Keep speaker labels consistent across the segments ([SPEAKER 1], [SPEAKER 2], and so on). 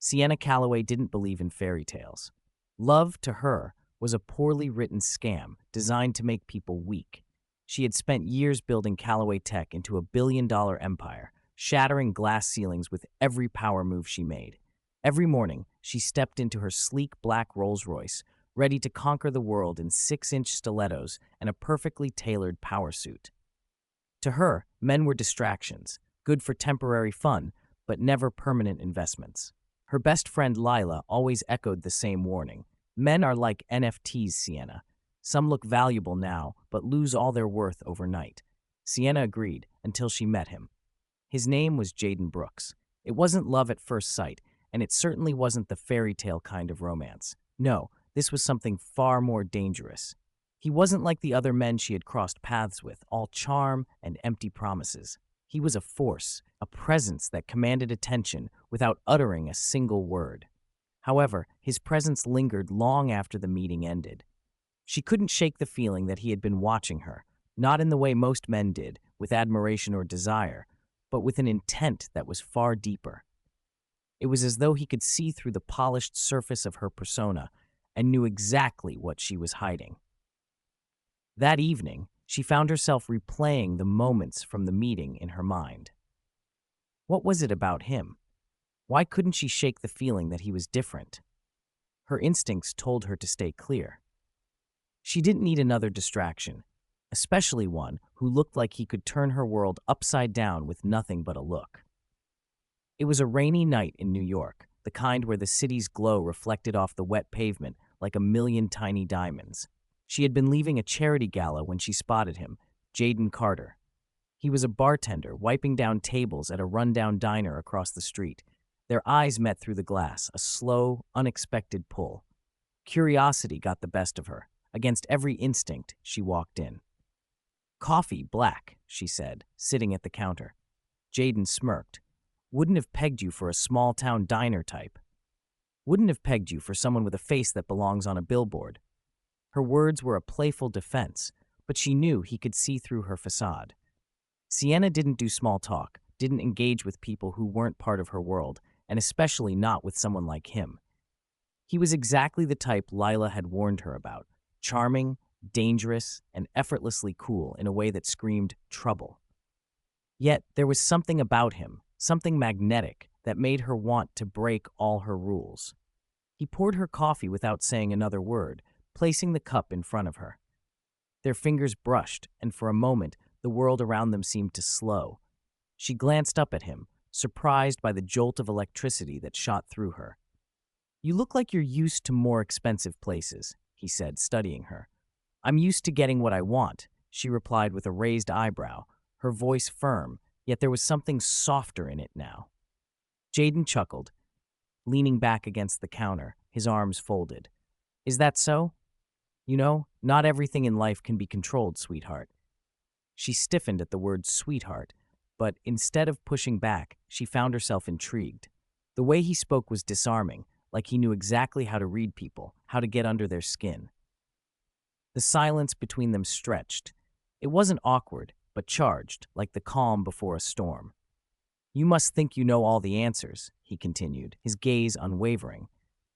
[SPEAKER 1] Sienna Calloway didn't believe in fairy tales. Love, to her, was a poorly written scam designed to make people weak. She had spent years building Calloway Tech into a billion-dollar empire, shattering glass ceilings with every power move she made. Every morning, she stepped into her sleek black Rolls-Royce, ready to conquer the world in 6-inch stilettos and a perfectly tailored power suit. To her, men were distractions, good for temporary fun, but never permanent investments. Her best friend Lila always echoed the same warning. Men are like NFTs, Sienna. Some look valuable now, but lose all their worth overnight. Sienna agreed until she met him. His name was Jayden Brooks. It wasn't love at first sight, and it certainly wasn't the fairy tale kind of romance. No, this was something far more dangerous. He wasn't like the other men she had crossed paths with, all charm and empty promises. He was a force, a presence that commanded attention without uttering a single word. However, his presence lingered long after the meeting ended. She couldn't shake the feeling that he had been watching her, not in the way most men did, with admiration or desire, but with an intent that was far deeper. It was as though he could see through the polished surface of her persona and knew exactly what she was hiding. That evening, she found herself replaying the moments from the meeting in her mind. What was it about him? Why couldn't she shake the feeling that he was different? Her instincts told her to stay clear. She didn't need another distraction, especially one who looked like he could turn her world upside down with nothing but a look. It was a rainy night in New York, the kind where the city's glow reflected off the wet pavement like a million tiny diamonds. She had been leaving a charity gala when she spotted him, Jayden Carter. He was a bartender wiping down tables at a rundown diner across the street. Their eyes met through the glass, a slow, unexpected pull. Curiosity got the best of her. Against every instinct, she walked in. "Coffee, black," she said, sitting at the counter. Jayden smirked. "Wouldn't have pegged you for a small-town diner type. Wouldn't have pegged you for someone with a face that belongs on a billboard." Her words were a playful defense, but she knew he could see through her facade. Sienna didn't do small talk, didn't engage with people who weren't part of her world, and especially not with someone like him. He was exactly the type Lila had warned her about, charming, dangerous, and effortlessly cool in a way that screamed trouble. Yet there was something about him, something magnetic, that made her want to break all her rules. He poured her coffee without saying another word, placing the cup in front of her. Their fingers brushed, and for a moment, the world around them seemed to slow. She glanced up at him, surprised by the jolt of electricity that shot through her. "You look like you're used to more expensive places," he said, studying her. "I'm used to getting what I want," she replied with a raised eyebrow, her voice firm, yet there was something softer in it now. Jayden chuckled, leaning back against the counter, his arms folded. "Is that so? You know, not everything in life can be controlled, sweetheart." She stiffened at the word sweetheart, but instead of pushing back, she found herself intrigued. The way he spoke was disarming, like he knew exactly how to read people, how to get under their skin. The silence between them stretched. It wasn't awkward, but charged, like the calm before a storm. "You must think you know all the answers," he continued, his gaze unwavering.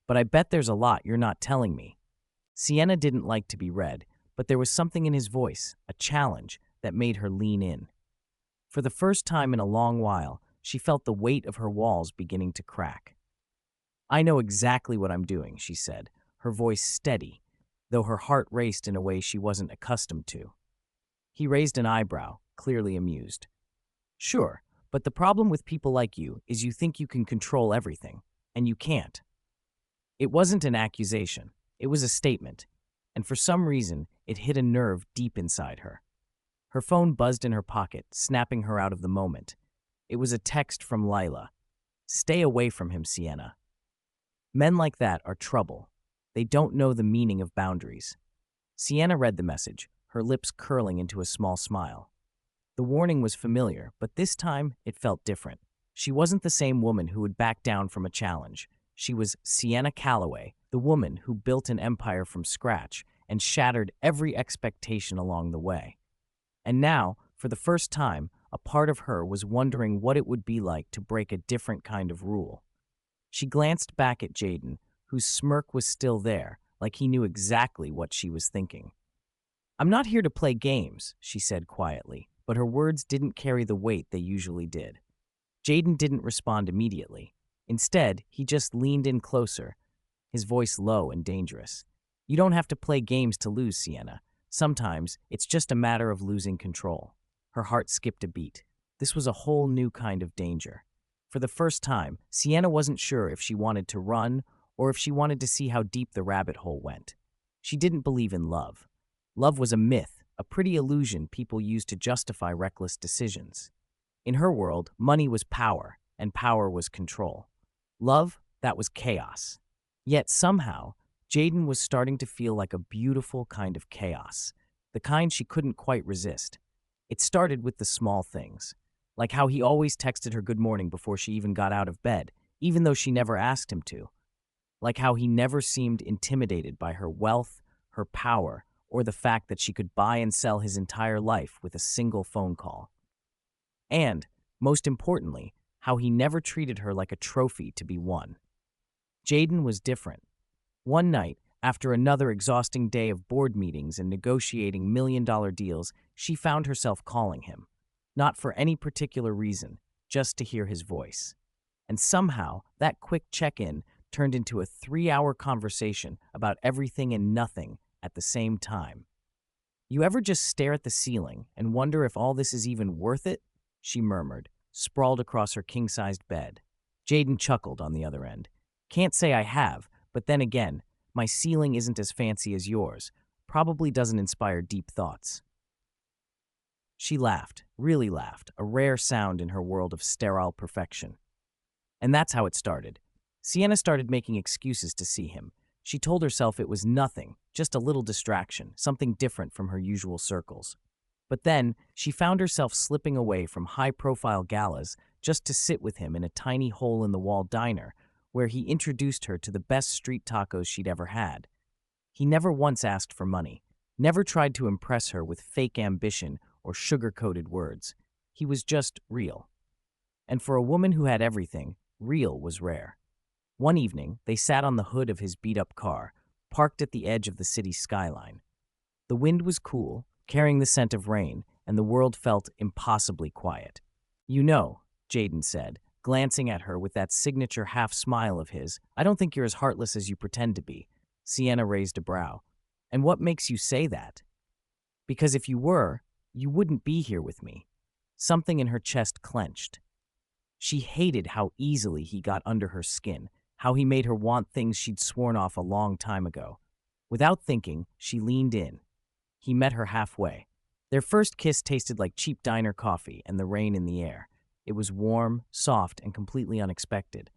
[SPEAKER 1] "But I bet there's a lot you're not telling me." Sienna didn't like to be read, but there was something in his voice, a challenge, that made her lean in. For the first time in a long while, she felt the weight of her walls beginning to crack. "I know exactly what I'm doing," she said, her voice steady, though her heart raced in a way she wasn't accustomed to. He raised an eyebrow, clearly amused. "Sure, but the problem with people like you is you think you can control everything, and you can't." It wasn't an accusation. It was a statement, and for some reason, it hit a nerve deep inside her. Her phone buzzed in her pocket, snapping her out of the moment. It was a text from Lila. "Stay away from him, Sienna. Men like that are trouble. They don't know the meaning of boundaries." Sienna read the message, her lips curling into a small smile. The warning was familiar, but this time it felt different. She wasn't the same woman who would back down from a challenge. She was Sienna Calloway, the woman who built an empire from scratch and shattered every expectation along the way. And now, for the first time, a part of her was wondering what it would be like to break a different kind of rule. She glanced back at Jayden, whose smirk was still there, like he knew exactly what she was thinking. "I'm not here to play games," she said quietly, but her words didn't carry the weight they usually did. Jayden didn't respond immediately. Instead, he just leaned in closer, his voice low and dangerous. "You don't have to play games to lose, Sienna. Sometimes it's just a matter of losing control." Her heart skipped a beat. This was a whole new kind of danger. For the first time, Sienna wasn't sure if she wanted to run or if she wanted to see how deep the rabbit hole went. She didn't believe in love. Love was a myth, a pretty illusion people used to justify reckless decisions. In her world, money was power, and power was control. Love, that was chaos. Yet somehow, Jayden was starting to feel like a beautiful kind of chaos, the kind she couldn't quite resist. It started with the small things, like how he always texted her good morning before she even got out of bed, even though she never asked him to. Like how he never seemed intimidated by her wealth, her power, or the fact that she could buy and sell his entire life with a single phone call. And, most importantly, how he never treated her like a trophy to be won. Jayden was different. One night, after another exhausting day of board meetings and negotiating million-dollar deals, she found herself calling him. Not for any particular reason, just to hear his voice. And somehow, that quick check-in turned into a 3-hour conversation about everything and nothing at the same time. "You ever just stare at the ceiling and wonder if all this is even worth it?" she murmured, sprawled across her king-sized bed. Jayden chuckled on the other end. "Can't say I have, but then again, my ceiling isn't as fancy as yours. Probably doesn't inspire deep thoughts." She laughed, really laughed, a rare sound in her world of sterile perfection. And that's how it started. Sienna started making excuses to see him. She told herself it was nothing, just a little distraction, something different from her usual circles. But then, she found herself slipping away from high-profile galas just to sit with him in a tiny hole-in-the-wall diner where he introduced her to the best street tacos she'd ever had. He never once asked for money, never tried to impress her with fake ambition or sugar-coated words. He was just real. And for a woman who had everything, real was rare. One evening, they sat on the hood of his beat-up car, parked at the edge of the city's skyline. The wind was cool, carrying the scent of rain, and the world felt impossibly quiet. "You know," Jayden said, glancing at her with that signature half-smile of his, "I don't think you're as heartless as you pretend to be." Sienna raised a brow. "And what makes you say that?" "Because if you were, you wouldn't be here with me." Something in her chest clenched. She hated how easily he got under her skin, how he made her want things she'd sworn off a long time ago. Without thinking, she leaned in. He met her halfway. Their first kiss tasted like cheap diner coffee and the rain in the air. It was warm, soft, and completely unexpected.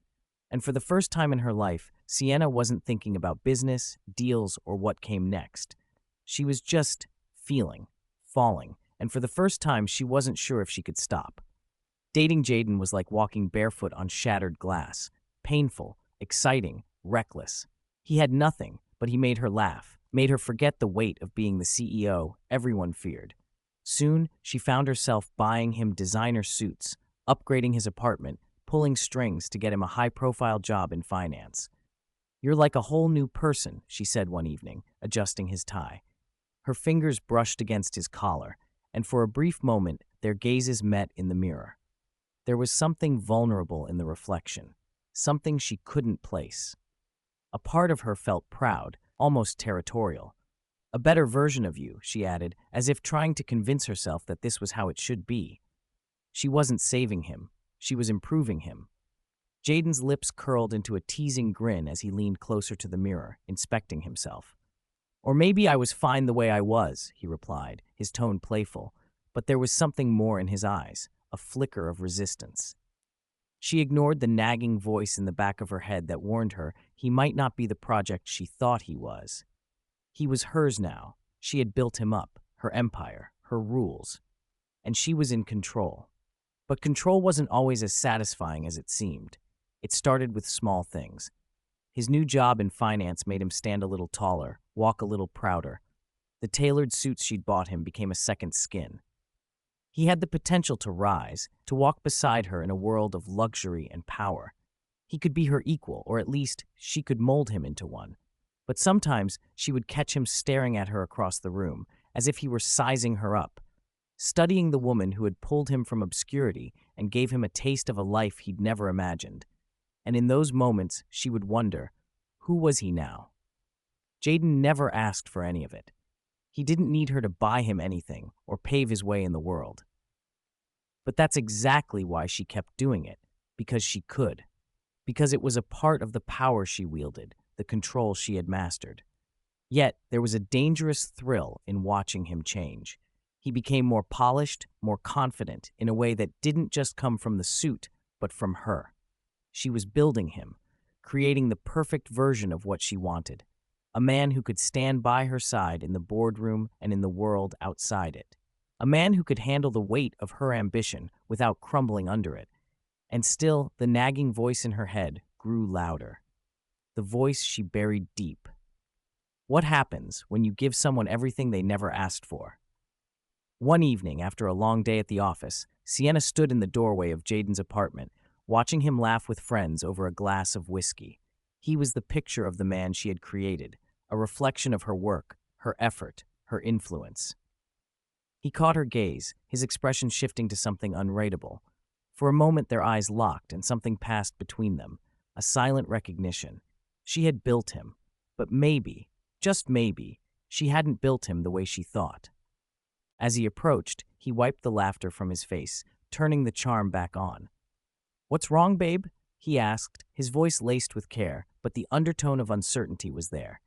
[SPEAKER 1] And for the first time in her life, Sienna wasn't thinking about business, deals, or what came next. She was just feeling, falling, and for the first time, she wasn't sure if she could stop. Dating Jayden was like walking barefoot on shattered glass. Painful, exciting, reckless. He had nothing, but he made her laugh, made her forget the weight of being the CEO everyone feared. Soon, she found herself buying him designer suits, upgrading his apartment, pulling strings to get him a high-profile job in finance. "You're like a whole new person," she said one evening, adjusting his tie. Her fingers brushed against his collar, and for a brief moment, their gazes met in the mirror. There was something vulnerable in the reflection, something she couldn't place. A part of her felt proud, almost territorial. "A better version of you," she added, as if trying to convince herself that this was how it should be. She wasn't saving him. She was improving him. Jayden's lips curled into a teasing grin as he leaned closer to the mirror, inspecting himself. "Or maybe I was fine the way I was," he replied, his tone playful, but there was something more in his eyes, a flicker of resistance. She ignored the nagging voice in the back of her head that warned her he might not be the project she thought he was. He was hers now. She had built him up, her empire, her rules. And she was in control. But control wasn't always as satisfying as it seemed. It started with small things. His new job in finance made him stand a little taller, walk a little prouder. The tailored suits she'd bought him became a second skin. He had the potential to rise, to walk beside her in a world of luxury and power. He could be her equal, or at least she could mold him into one. But sometimes she would catch him staring at her across the room, as if he were sizing her up, studying the woman who had pulled him from obscurity and gave him a taste of a life he'd never imagined. And in those moments, she would wonder, who was he now? Jayden never asked for any of it. He didn't need her to buy him anything or pave his way in the world. But that's exactly why she kept doing it, because she could. Because it was a part of the power she wielded, the control she had mastered. Yet, there was a dangerous thrill in watching him change. He became more polished, more confident, in a way that didn't just come from the suit, but from her. She was building him, creating the perfect version of what she wanted. A man who could stand by her side in the boardroom and in the world outside it. A man who could handle the weight of her ambition without crumbling under it. And still, the nagging voice in her head grew louder. The voice she buried deep. What happens when you give someone everything they never asked for? One evening, after a long day at the office, Sienna stood in the doorway of Jayden's apartment, watching him laugh with friends over a glass of whiskey. He was the picture of the man she had created, a reflection of her work, her effort, her influence. He caught her gaze, his expression shifting to something unwritable. For a moment their eyes locked and something passed between them, a silent recognition. She had built him, but maybe, just maybe, she hadn't built him the way she thought. As he approached, he wiped the laughter from his face, turning the charm back on. "What's wrong, babe?" he asked, his voice laced with care, but the undertone of uncertainty was there.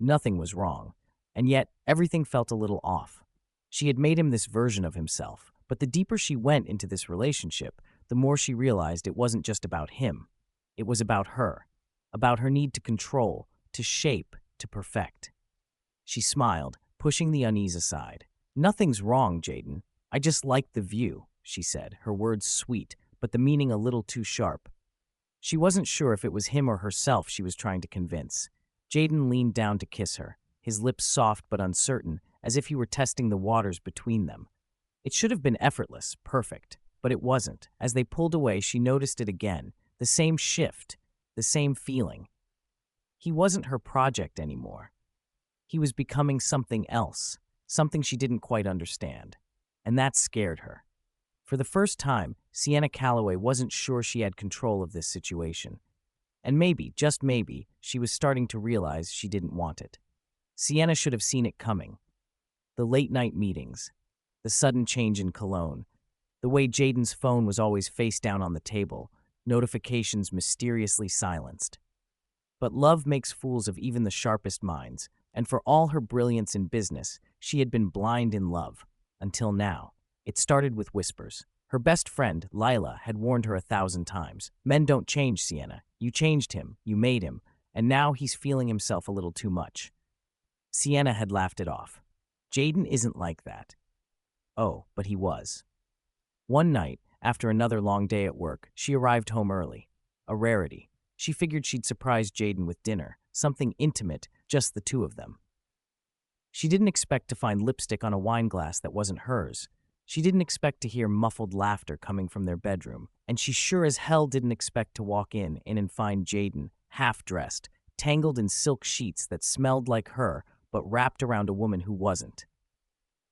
[SPEAKER 1] Nothing was wrong, and yet everything felt a little off. She had made him this version of himself, but the deeper she went into this relationship, the more she realized it wasn't just about him. It was about her need to control, to shape, to perfect. She smiled, pushing the unease aside. "Nothing's wrong, Jayden. I just like the view," she said, her words sweet, but the meaning a little too sharp. She wasn't sure if it was him or herself she was trying to convince. Jayden leaned down to kiss her, his lips soft but uncertain, as if he were testing the waters between them. It should have been effortless, perfect, but it wasn't. As they pulled away, she noticed it again, the same shift, the same feeling. He wasn't her project anymore. He was becoming something else, something she didn't quite understand. And that scared her. For the first time, Sienna Calloway wasn't sure she had control of this situation. And maybe, just maybe, she was starting to realize she didn't want it. Sienna should have seen it coming. The late-night meetings, the sudden change in cologne, the way Jayden's phone was always face down on the table, notifications mysteriously silenced. But love makes fools of even the sharpest minds, and for all her brilliance in business, she had been blind in love. Until now. It started with whispers. Her best friend, Lila, had warned her 1,000 times. "Men don't change, Sienna. You changed him, you made him, and now he's feeling himself a little too much." Sienna had laughed it off. Jayden isn't like that. Oh, but he was. One night, after another long day at work, she arrived home early. A rarity. She figured she'd surprise Jayden with dinner, something intimate, just the two of them. She didn't expect to find lipstick on a wine glass that wasn't hers. She didn't expect to hear muffled laughter coming from their bedroom, and she sure as hell didn't expect to walk in and find Jayden, half-dressed, tangled in silk sheets that smelled like her, but wrapped around a woman who wasn't.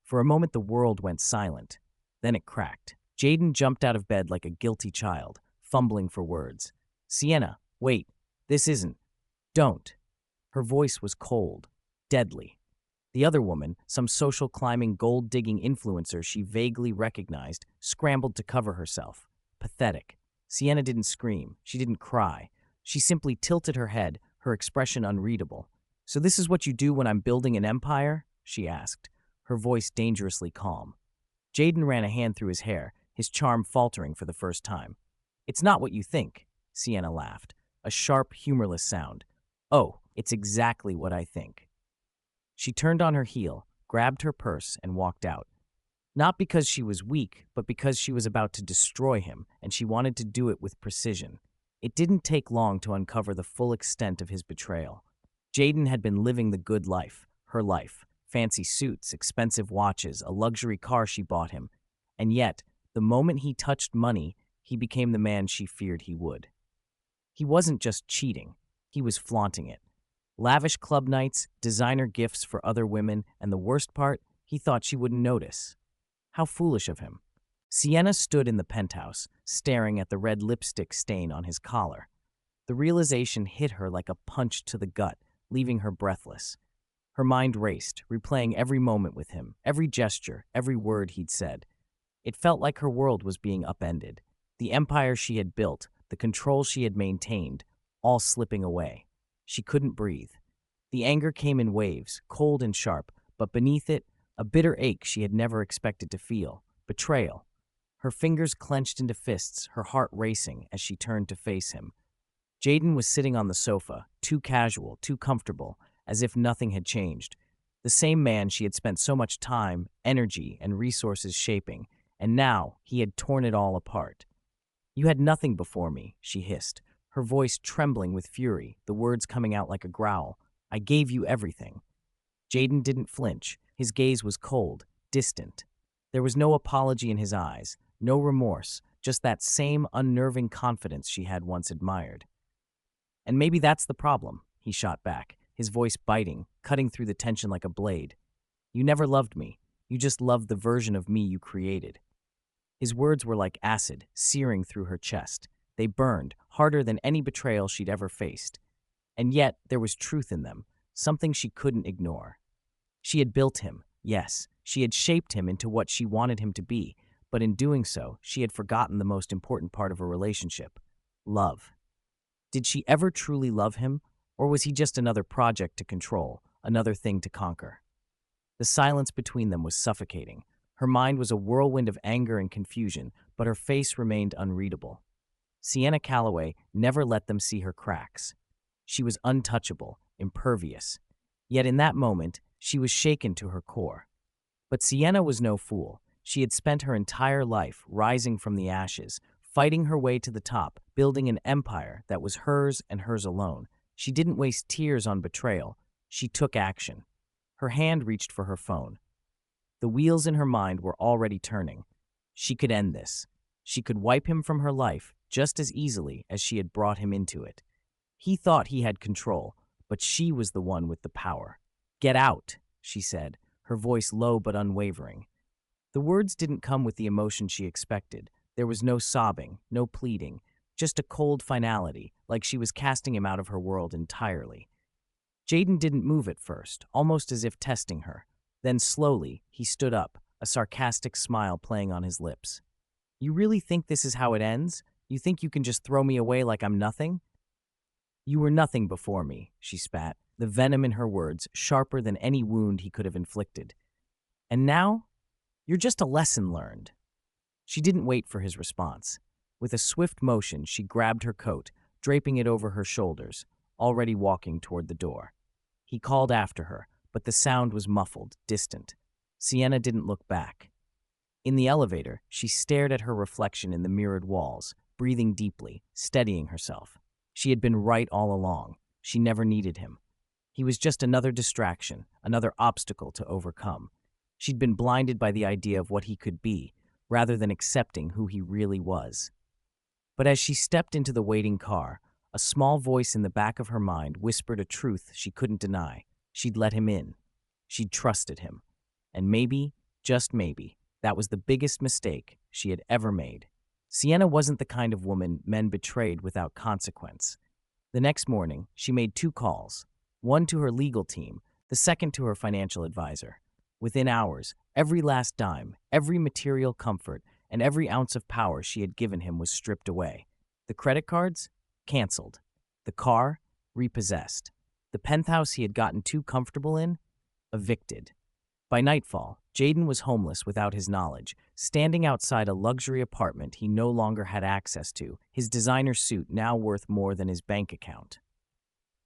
[SPEAKER 1] For a moment the world went silent. Then it cracked. Jayden jumped out of bed like a guilty child, fumbling for words. "Sienna, wait, this isn't. Don't." Her voice was cold, deadly. The other woman, some social climbing gold-digging influencer she vaguely recognized, scrambled to cover herself. Pathetic. Sienna didn't scream. She didn't cry. She simply tilted her head, her expression unreadable. "So this is what you do when I'm building an empire?" she asked, her voice dangerously calm. Jayden ran a hand through his hair, his charm faltering for the first time. "It's not what you think," Sienna laughed, a sharp, humorless sound. "Oh, it's exactly what I think." She turned on her heel, grabbed her purse, and walked out. Not because she was weak, but because she was about to destroy him, and she wanted to do it with precision. It didn't take long to uncover the full extent of his betrayal. Jayden had been living the good life, her life. Fancy suits, expensive watches, a luxury car she bought him. And yet, the moment he touched money, he became the man she feared he would. He wasn't just cheating, he was flaunting it. Lavish club nights, designer gifts for other women, and the worst part, he thought she wouldn't notice. How foolish of him. Sienna stood in the penthouse, staring at the red lipstick stain on his collar. The realization hit her like a punch to the gut, leaving her breathless. Her mind raced, replaying every moment with him, every gesture, every word he'd said. It felt like her world was being upended. The empire she had built, the control she had maintained, all slipping away. She couldn't breathe. The anger came in waves, cold and sharp, but beneath it, a bitter ache she had never expected to feel. Betrayal. Her fingers clenched into fists, her heart racing as she turned to face him. Jayden was sitting on the sofa, too casual, too comfortable, as if nothing had changed. The same man she had spent so much time, energy, and resources shaping, and now he had torn it all apart. "You had nothing before me," she hissed, her voice trembling with fury, the words coming out like a growl. "I gave you everything." Jayden didn't flinch. His gaze was cold, distant. There was no apology in his eyes, no remorse, just that same unnerving confidence she had once admired. "And maybe that's the problem," he shot back, his voice biting, cutting through the tension like a blade. "You never loved me. You just loved the version of me you created." His words were like acid, searing through her chest. They burned, harder than any betrayal she'd ever faced. And yet, there was truth in them, something she couldn't ignore. She had built him, yes, she had shaped him into what she wanted him to be, but in doing so, she had forgotten the most important part of a relationship: love. Did she ever truly love him, or was he just another project to control, another thing to conquer? The silence between them was suffocating. Her mind was a whirlwind of anger and confusion, but her face remained unreadable. Sienna Calloway never let them see her cracks. She was untouchable, impervious. Yet in that moment, she was shaken to her core. But Sienna was no fool. She had spent her entire life rising from the ashes, fighting her way to the top, building an empire that was hers and hers alone. She didn't waste tears on betrayal. She took action. Her hand reached for her phone. The wheels in her mind were already turning. She could end this. She could wipe him from her life just as easily as she had brought him into it. He thought he had control, but she was the one with the power. "Get out," she said, her voice low but unwavering. The words didn't come with the emotion she expected. There was no sobbing, no pleading, just a cold finality, like she was casting him out of her world entirely. Jayden didn't move at first, almost as if testing her. Then slowly, he stood up, a sarcastic smile playing on his lips. "You really think this is how it ends? You think you can just throw me away like I'm nothing?" "You were nothing before me," she spat, the venom in her words sharper than any wound he could have inflicted. "And now? You're just a lesson learned." She didn't wait for his response. With a swift motion, she grabbed her coat, draping it over her shoulders, already walking toward the door. He called after her, but the sound was muffled, distant. Sienna didn't look back. In the elevator, she stared at her reflection in the mirrored walls, breathing deeply, steadying herself. She had been right all along. She never needed him. He was just another distraction, another obstacle to overcome. She'd been blinded by the idea of what he could be, rather than accepting who he really was. But as she stepped into the waiting car, a small voice in the back of her mind whispered a truth she couldn't deny. She'd let him in. She'd trusted him. And maybe, just maybe, that was the biggest mistake she had ever made. Sienna wasn't the kind of woman men betrayed without consequence. The next morning, she made 2 calls, one to her legal team, the second to her financial advisor. Within hours, every last dime, every material comfort, and every ounce of power she had given him was stripped away. The credit cards? Canceled. The car? Repossessed. The penthouse he had gotten too comfortable in? Evicted. By nightfall, Jayden was homeless without his knowledge, standing outside a luxury apartment he no longer had access to, his designer suit now worth more than his bank account.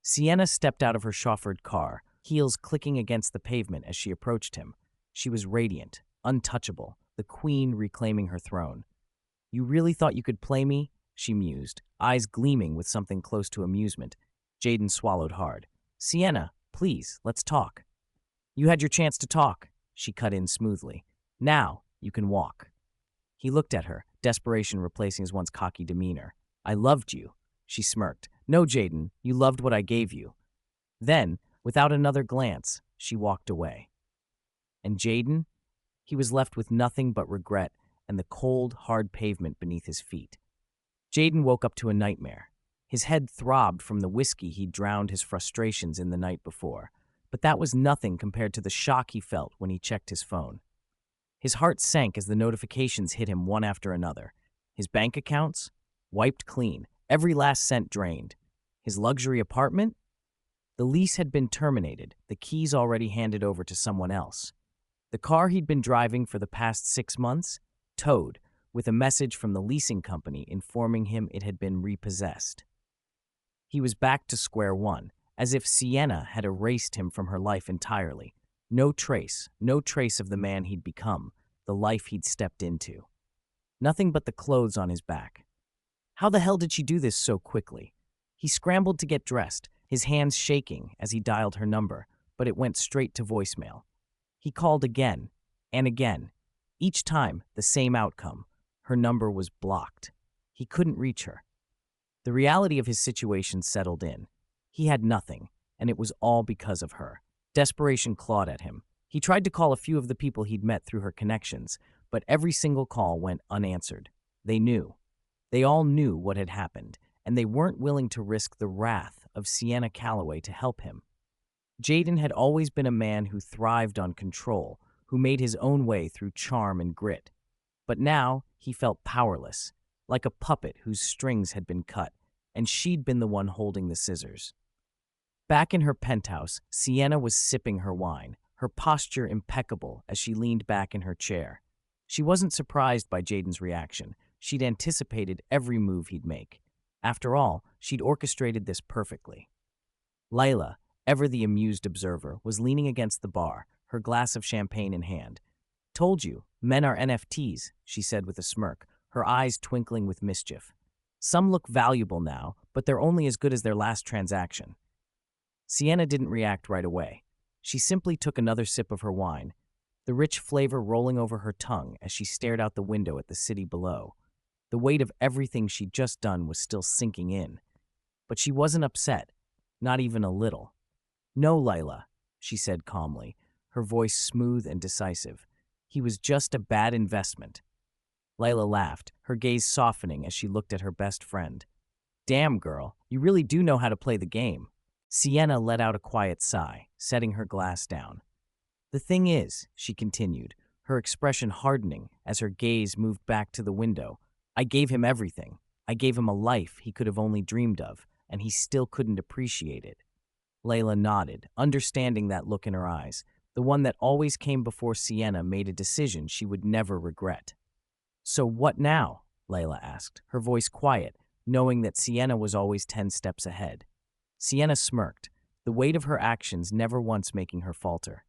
[SPEAKER 1] Sienna stepped out of her chauffeured car, heels clicking against the pavement as she approached him. She was radiant, untouchable, the queen reclaiming her throne. "You really thought you could play me?" she mused, eyes gleaming with something close to amusement. Jayden swallowed hard. "Sienna, please, let's talk." "You had your chance to talk," she cut in smoothly. "Now, you can walk." He looked at her, desperation replacing his once cocky demeanor. "I loved you. She smirked. No, Jayden, you loved what I gave you. Then, without another glance, she walked away. And Jayden? He was left with nothing but regret and the cold, hard pavement beneath his feet. Jayden woke up to a nightmare. His head throbbed from the whiskey he'd drowned his frustrations in the night before, but that was nothing compared to the shock he felt when he checked his phone. His heart sank as the notifications hit him one after another. His bank accounts? Wiped clean, every last cent drained. His luxury apartment? The lease had been terminated, the keys already handed over to someone else. The car he'd been driving for the past 6 months? Towed, with a message from the leasing company informing him it had been repossessed. He was back to square one, as if Sienna had erased him from her life entirely. No trace of the man he'd become, the life he'd stepped into. Nothing but the clothes on his back. How the hell did she do this so quickly? He scrambled to get dressed, his hands shaking as he dialed her number, but it went straight to voicemail. He called again and again. Each time, the same outcome. Her number was blocked. He couldn't reach her. The reality of his situation settled in. He had nothing, and it was all because of her. Desperation clawed at him. He tried to call a few of the people he'd met through her connections, but every single call went unanswered. They knew. They all knew what had happened, and they weren't willing to risk the wrath of Sienna Calloway to help him. Jayden had always been a man who thrived on control, who made his own way through charm and grit. But now he felt powerless, like a puppet whose strings had been cut, and she'd been the one holding the scissors. Back in her penthouse, Sienna was sipping her wine, her posture impeccable as she leaned back in her chair. She wasn't surprised by Jayden's reaction. She'd anticipated every move he'd make. After all, she'd orchestrated this perfectly. Layla, ever the amused observer, was leaning against the bar, her glass of champagne in hand. Told you, men are NFTs, she said with a smirk, her eyes twinkling with mischief. Some look valuable now, but they're only as good as their last transaction. Sienna didn't react right away. She simply took another sip of her wine, the rich flavor rolling over her tongue as she stared out the window at the city below. The weight of everything she'd just done was still sinking in. But she wasn't upset, not even a little. No, Layla, she said calmly, her voice smooth and decisive. He was just a bad investment. Layla laughed, her gaze softening as she looked at her best friend. Damn, girl, you really do know how to play the game. Sienna let out a quiet sigh, setting her glass down. The thing is, she continued, her expression hardening as her gaze moved back to the window, I gave him everything. I gave him a life he could have only dreamed of, and he still couldn't appreciate it. Layla nodded, understanding that look in her eyes, the one that always came before Sienna made a decision she would never regret. So what now? Layla asked, her voice quiet, knowing that Sienna was always 10 steps ahead. Sienna smirked, the weight of her actions never once making her falter.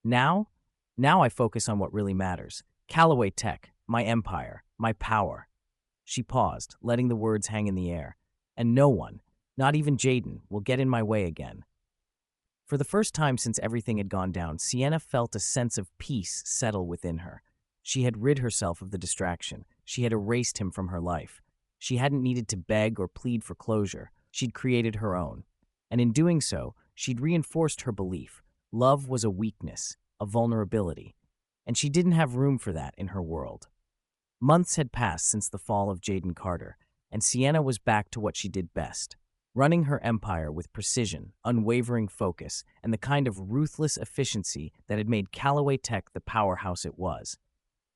[SPEAKER 1] Now? Now I focus on what really matters. Calloway Tech, my empire, my power. She paused, letting the words hang in the air. And no one, not even Jayden, will get in my way again. For the first time since everything had gone down, Sienna felt a sense of peace settle within her. She had rid herself of the distraction. She had erased him from her life. She hadn't needed to beg or plead for closure. She'd created her own. And in doing so, she'd reinforced her belief. Love was a weakness, a vulnerability. And she didn't have room for that in her world. Months had passed since the fall of Jayden Carter, and Sienna was back to what she did best. Running her empire with precision, unwavering focus, and the kind of ruthless efficiency that had made Calloway Tech the powerhouse it was.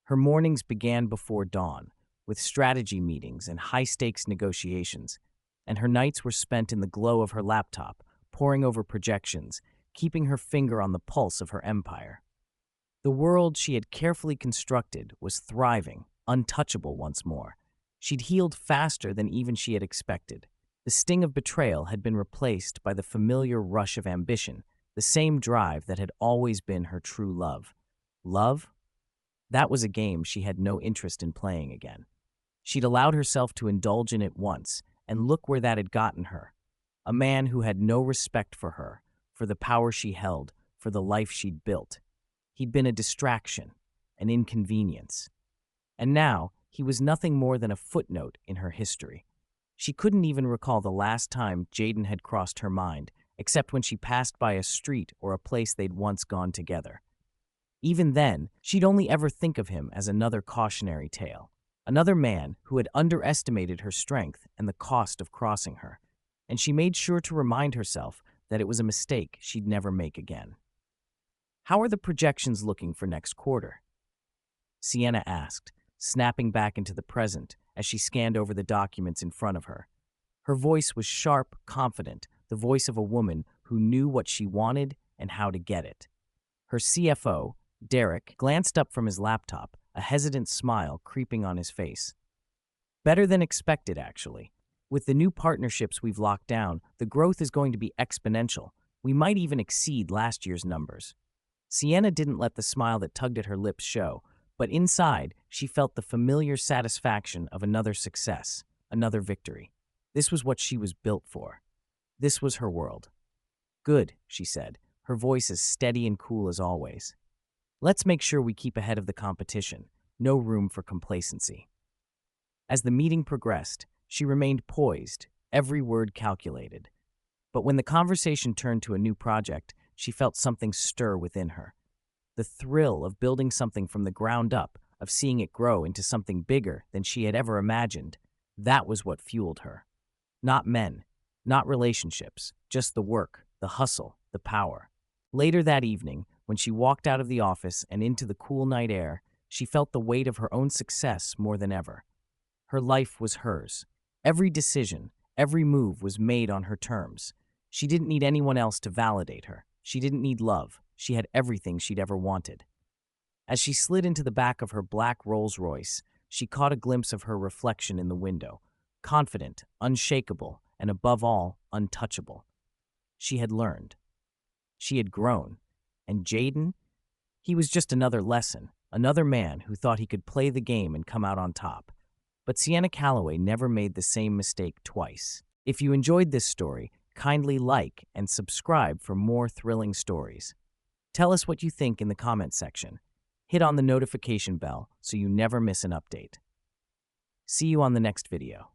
[SPEAKER 1] Her mornings began before dawn, with strategy meetings and high-stakes negotiations, and her nights were spent in the glow of her laptop, poring over projections, keeping her finger on the pulse of her empire. The world she had carefully constructed was thriving, untouchable once more. She'd healed faster than even she had expected. The sting of betrayal had been replaced by the familiar rush of ambition, the same drive that had always been her true love. Love? That was a game she had no interest in playing again. She'd allowed herself to indulge in it once, and look where that had gotten her. A man who had no respect for her, for the power she held, for the life she'd built. He'd been a distraction, an inconvenience. And now, he was nothing more than a footnote in her history. She couldn't even recall the last time Jayden had crossed her mind, except when she passed by a street or a place they'd once gone together. Even then, she'd only ever think of him as another cautionary tale, another man who had underestimated her strength and the cost of crossing her, and she made sure to remind herself that it was a mistake she'd never make again. "How are the projections looking for next quarter?" Sienna asked, snapping back into the present as she scanned over the documents in front of her. Her voice was sharp, confident, the voice of a woman who knew what she wanted and how to get it. Her CFO, Derek, glanced up from his laptop, a hesitant smile creeping on his face. "Better than expected, actually. With the new partnerships we've locked down, the growth is going to be exponential. We might even exceed last year's numbers." Sienna didn't let the smile that tugged at her lips show, but inside, she felt the familiar satisfaction of another success, another victory. This was what she was built for. This was her world. "Good," she said, her voice as steady and cool as always. "Let's make sure we keep ahead of the competition. No room for complacency." As the meeting progressed, she remained poised, every word calculated. But when the conversation turned to a new project, she felt something stir within her. The thrill of building something from the ground up, of seeing it grow into something bigger than she had ever imagined, that was what fueled her. Not men, not relationships, just the work, the hustle, the power. Later that evening, when she walked out of the office and into the cool night air, she felt the weight of her own success more than ever. Her life was hers. Every decision, every move was made on her terms. She didn't need anyone else to validate her. She didn't need love. She had everything she'd ever wanted. As she slid into the back of her black Rolls-Royce, she caught a glimpse of her reflection in the window, confident, unshakable, and above all, untouchable. She had learned. She had grown. And Jayden? He was just another lesson, another man who thought he could play the game and come out on top. But Sienna Calloway never made the same mistake twice. If you enjoyed this story, kindly like and subscribe for more thrilling stories. Tell us what you think in the comment section. Hit on the notification bell so you never miss an update. See you on the next video.